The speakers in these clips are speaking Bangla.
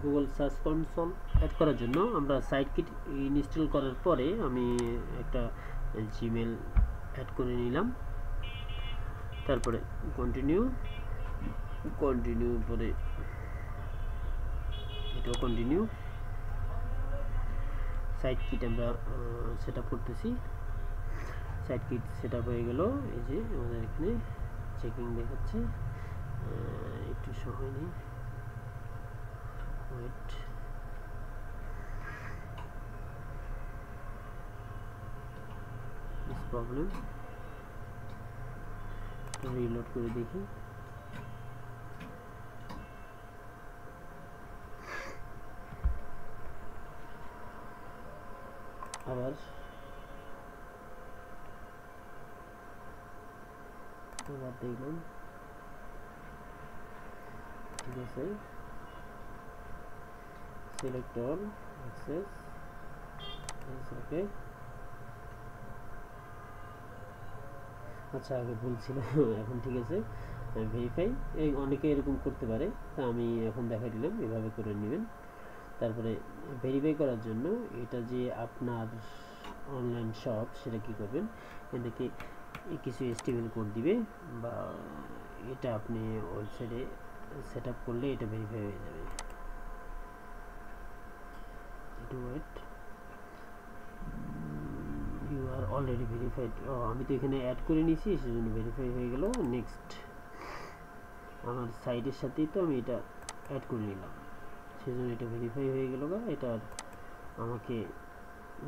গুগল সার্চ কনসোল অ্যাড করার জন্য আমরা সাইটকিট ইনস্টল করার পরে আমি একটা জিমেল অ্যাড করে নিলাম। তারপরে কন্টিনিউ পরে এটাও কন্টিনিউ। সাইটকিট আমরা সেট আপ করতেছি। সাইটকিট সেট আপ হয়ে গেল। এই যে আমাদের এখানে চেকিং দেখাচ্ছে, একটু সময় নেই, ওয়েট। প্রবলেম, রিলোড করে দেখি। আবার দেখলাম, ঠিক আছে। সিলেক্ট অল, অ্যাক্সেস, ওকে। আচ্ছা, আগে ভুল ছিল, এখন ঠিক আছে। ভেরিফাই, এই অনেকে এরকম করতে পারে, তা আমি এখন দেখাই দিলাম, এভাবে করে নেবেন। তারপরে ভেরিফাই করার জন্য এটা যে আপনার অনলাইন শপ, সেটা কি করবেন, এটাকে কিছু HTML কোড দিবে, বা এটা আপনি ওয়েবসাইটে সেট আপ করলে এটা ভেরিফাই হয়ে যাবে। Wait, you are already verified. আমি তো এখানে অ্যাড করে নিয়েছি, সেজন্য ভেরিফাই হয়ে গেল। নেক্সট, আমার সাইটের সাথেই তো আমি এটা অ্যাড করে নিলাম, সেজন্য এটা ভেরিফাই হয়ে গেল। এটা আমাকে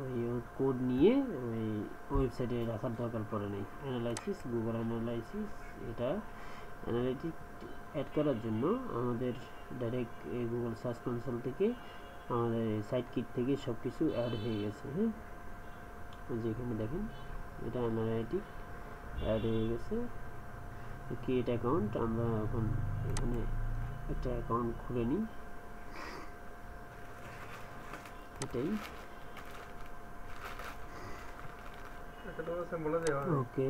ওই কোড নিয়ে ওই ওয়েবসাইটে রাখার দরকার পড়ে নাই। অ্যানালাইসিস, গুগল অ্যানালাইসিস, এটা অ্যানালাইটিক অ্যাড করার জন্য আমাদের ডাইরেক্ট এই গুগল সার্চ কনসোল থেকে আমাদের সাইটকিট থেকে সব কিছু অ্যাড হয়ে গেছে। হ্যাঁ, যেখানে দেখেন এটা অ্যানালাইটিক অ্যাড হয়ে গেছে। ক্রিয়েট অ্যাকাউন্ট, আমরা এখন এখানে একটা অ্যাকাউন্ট খুলে নিই, এটাই। ওকে,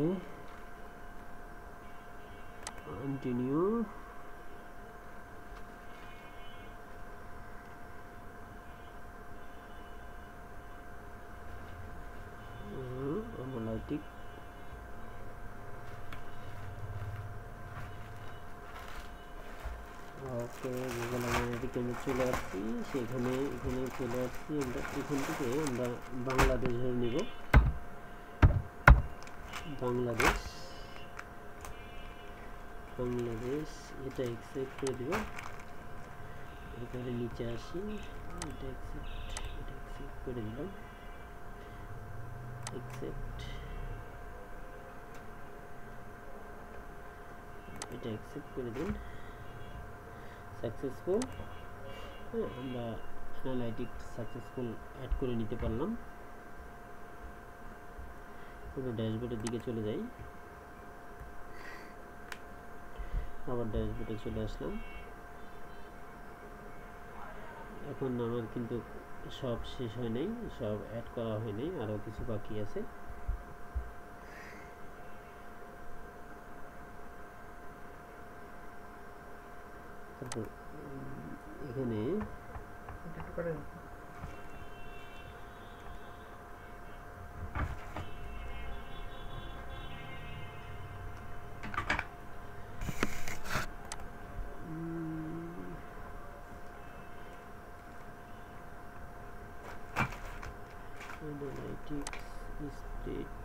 কন্টিনিউ। অ্যানালাইটিক, ওকে, গুগল অ্যানালাইটিক আমরা চলে আসছি, এখানে চলে আসছি। আমরা এখান থেকে আমরা বাংলাদেশ ধরে নিব, বাংলাদেশ, এটা অ্যাকসেপ্ট করে দিব। এখানে নিচে আসি, এটা অ্যাকসেপ্ট করে দিলাম, অ্যাকসেপ্ট, এটা অ্যাকসেপ্ট করে দিন। সাকসেসফুল। হ্যাঁ, আমরা অ্যানালাইটিক সাকসেসফুল অ্যাড করে নিতে পারলাম। আমরা ড্যাশবোর্ডের দিকে চলে যাই, আবার ড্যাশবোর্ডে চলে আসলাম। এখন আমার কিন্তু সব শেষ হয় নাই, সব অ্যাড করা হয় নাই, আরও কিছু বাকি আছে। তারপর এখানে অ্যানালাইটিক্স স্টেট,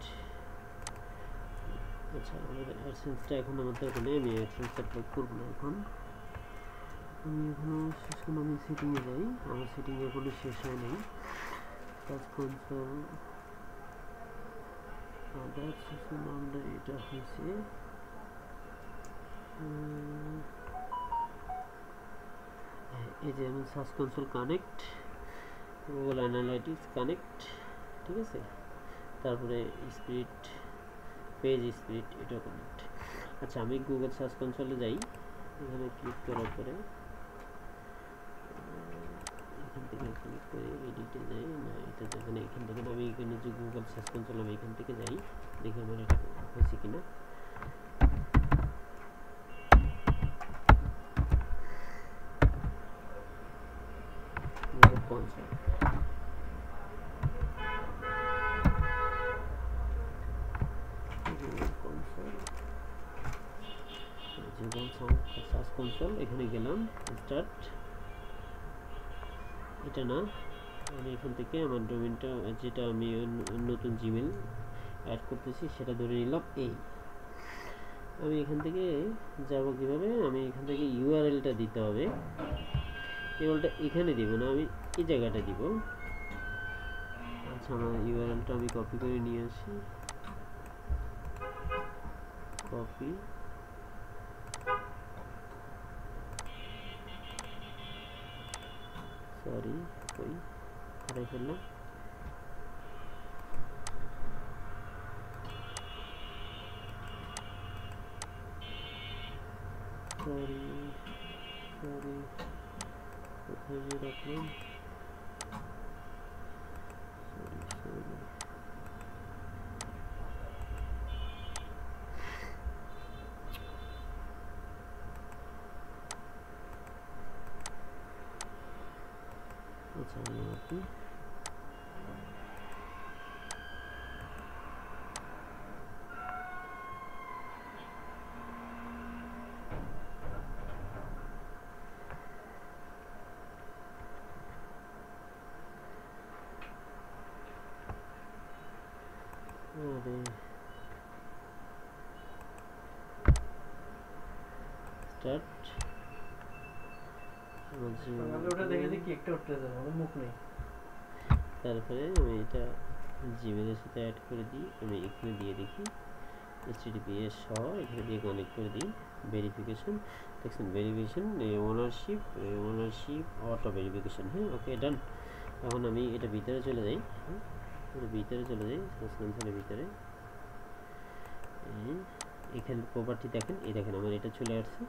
আচ্ছা, আমাদের অ্যাডসেন্সটা এখন আমার দরকার নেই, আমি অ্যাডসেন্স অ্যাপ্লাই করবো না এখন। আমি এখনো শেষ করলাম, আমি সেটিংয়ে যাই, আমার সেটিংয়ে এখনো শেষ হয় নাই। সার্চ কনসোল, আমরা এটা হয়েছে এই যে আমি search console connect, Google analytics connect, ঠিক আছে। তারপরে স্পিড, পেজ স্পিড, এটা কানেক্ট। আচ্ছা, আমি গুগল সার্চ কনসোলে যাই, এখানে ক্লিক করার পরে এখান থেকে ক্লিক করে এডিটে যাই, না এটা যাবে না, এখান থেকে আমি এখানে যে গুগল সার্চ কনসোল, আমি এখান থেকে যাই, দেখি আমার এটা হয়েছে কিনা। console সার্চ কনসোল এখানে গেলাম স্টার্ট এটা না আমি এখান থেকে আমার ডোমেইনটা যেটা আমি নতুন জিমেল অ্যাড করতেছি সেটা ধরে নিলাম এই আমি এখান থেকে যাব কিভাবে আমি এখান থেকে ইউআরএলটা দিতে হবে ইউআরএলটা এখানে দিব না আমি এই জায়গাটা দিব আচ্ছা আমার ইউআরএলটা আমি কপি করে নিয়ে আসি কপি সরি কই হারাই ফেললাম সরি কোথায় গিয়ে রাখলাম সরি আচ্ছা আমি আপনি স্টার্ট তারপরে আমি এটা জিমেলের সাথে অ্যাড করে দিই আমি এখানে দিয়ে দেখি HTTPS সহ এখানে দিয়ে কানেক্ট করে দিই ভেরিফিকেশন দেখছেন ভেরিফিকেশন ওনারশিপ অটো ভেরিফিকেশন হ্যাঁ ওকে ডান এখন আমি এটা ভিতরে চলে যাই ভিতরে চলে যাই সার্চ কনসোলের ভিতরে এখানে প্রপার্টি দেখেন এই দেখেন আমার এটা চলে আসছে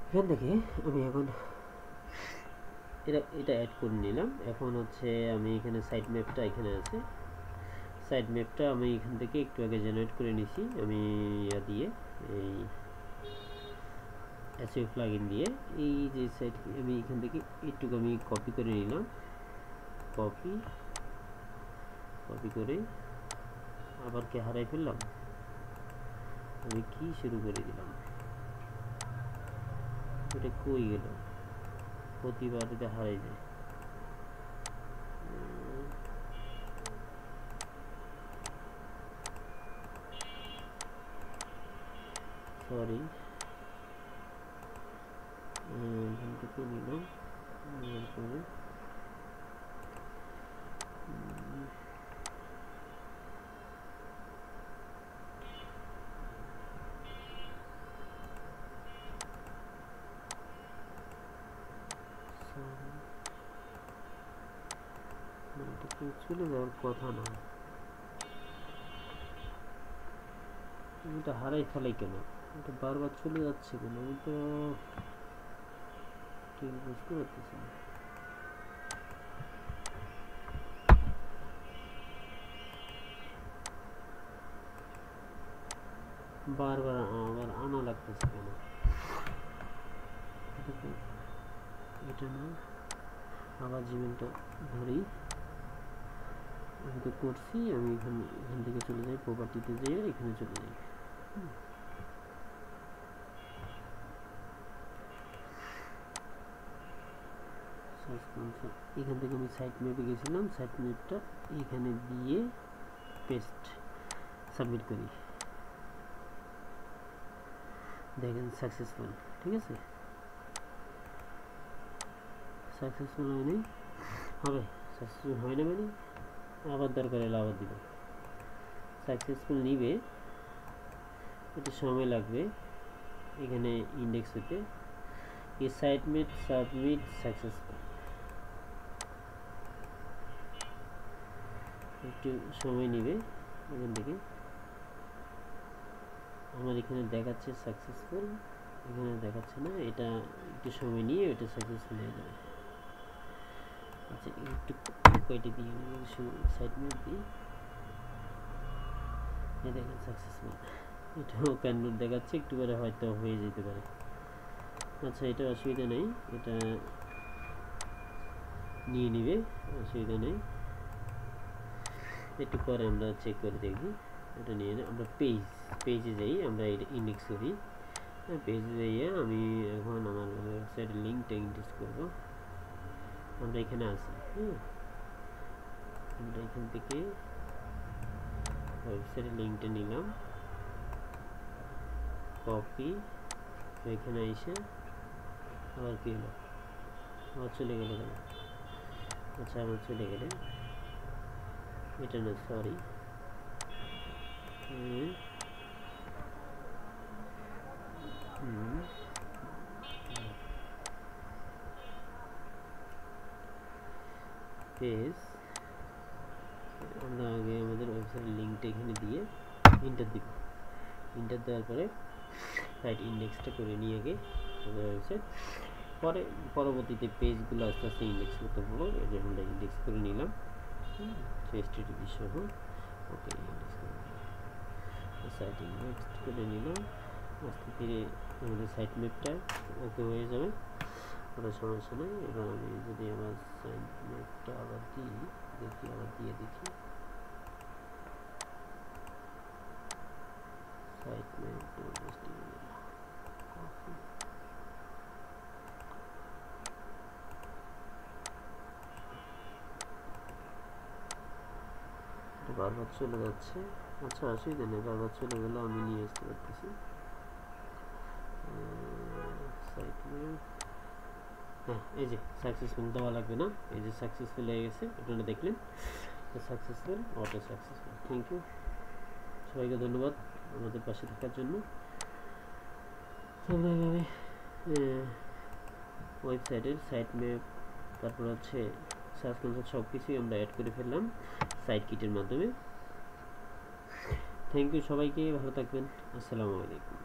এখান থেকে আমি এখন এটা অ্যাড করে নিলাম এখন হচ্ছে আমি এখানে সাইট ম্যাপটা এখানে আছে সাইট ম্যাপটা আমি এখান থেকে একটু আগে জেনারেট করে নিছি আমি দিয়ে এই এসইও প্লাগইন দিয়ে এই যে সাইট আমি এখান থেকে একটু আমি কপি করে নিলাম কপি করে আবার কি হারাই ফেললাম আমি কি শুরু করে দিলাম এটা কই গেল প্রতিবার এটা হারাই যায় সরি এখান থেকে নিলাম তারপরে চলে যাওয়ার কথা না এটা হারাই ফেলাই কেন এটা বারবার চলে যাচ্ছে কেন আমি তো ঠিক বুঝতে পারতেছি না বারবার আবার আনা লাগতেছে কেন এটা না আবার জিমেলটা ধরি আমি তো করছি আমি এখান থেকে চলে যাই প্রপার্টিতে যেয়ে এখানে চলে যাই এখান থেকে আমি সাইট ম্যাপে গেছিলাম সাইট ম্যাপটা এখানে দিয়ে পেস্ট সাবমিট করি দেখেন সাকসেসফুল ঠিক আছে সাকসেসফুল হয়নি হবে সাকসেসফুল হয় না মানে আবার দরকার হলে আবার দিব সাকসেসফুল নিবে একটু সময় লাগবে এখানে ইন্ডেক্স হতে এই সাইট ম্যাপ সাবমিট সাকসেসফুল একটু সময় নেবে এখান থেকে আমার এখানে দেখাচ্ছে সাকসেসফুল এখানে দেখাচ্ছে না এটা একটু সময় নিয়ে এটা সাকসেসফুল হয়ে যাবে আচ্ছা একটু কয়টি দিয়ে সাইড ম্যাপ দিই এই দেখেন সাকসেসফুল এটাও ক্যানভাস দেখাচ্ছে একটু করে হয়তো হয়ে যেতে পারে আচ্ছা এটা অসুবিধা নেই এটা নিয়ে নিবে, অসুবিধা নেই। একটু পরে আমরা চেক করে দেখি। এটা নিয়ে আমরা পেজে যাই, আমরা এটা ইন্ডেক্স করি। পেজে যাইয়ে আমি এখন আমার ওয়েবসাইটের লিঙ্কটা ইন্ডেক্স করব। আমরা এখানে আসি, হ্যাঁ, আমরা এখান থেকে ওয়েবসাইটের লিঙ্কটা নিলাম, কপি, এখানে এসে আবার কি হলো, আবার চলে গেল কেন? আচ্ছা, আবার চলে গেলে এটা না, সরি, পেজ, আমরা আগে আমাদের ওয়েবসাইটের লিঙ্কটা এখানে দিয়ে এন্টার দিব। এন্টার দেওয়ার পরে সাইট ইন্ডেক্সটা করে নিয়ে আগে আমাদের ওয়েবসাইট, পরে পরবর্তীতে পেজগুলো আস্তে আস্তে ইন্ডেক্স করতে পারবো। এই যে আমরা ইন্ডেক্স করে নিলাম, HTTP সহ, ওকে, ইন্ডেক্স করে নিলাম, সাইট ইন্ডেক্স করে নিলাম। আস্তে ধীরে আমাদের সাইট ম্যাপটা ওকে হয়ে যাবে, কোনো সমস্যা নেই। এবার আমি যদি আমার সাইট ম্যাপটা আবার দিই, আবার দিয়ে দেখি, সাইট ম্যাপ বারবার চলে যাচ্ছে। আচ্ছা, অসুবিধা নেই, বারবার চলে গেলে আমি নিয়ে আসতে পারতেছি। সাইট ম্যাপ, হ্যাঁ, এই যে সাকসেসফুল দেওয়া লাগবে না, এই যে সাকসেসফুল হয়ে গেছে, আপনারা দেখলেন successful, auto successful. Thank you, সবাইকে ধন্যবাদ আমাদের পাশে থাকার জন্য। আমরা এভাবে ওয়েবসাইটের সাইট ম্যাপ, তারপর হচ্ছে সার্চ কনসোল সব কিছুই আমরা অ্যাড করে ফেললাম সাইট কিটের মাধ্যমে। থ্যাংক ইউ সবাইকে, ভালো থাকবেন, আসসালামু আলাইকুম।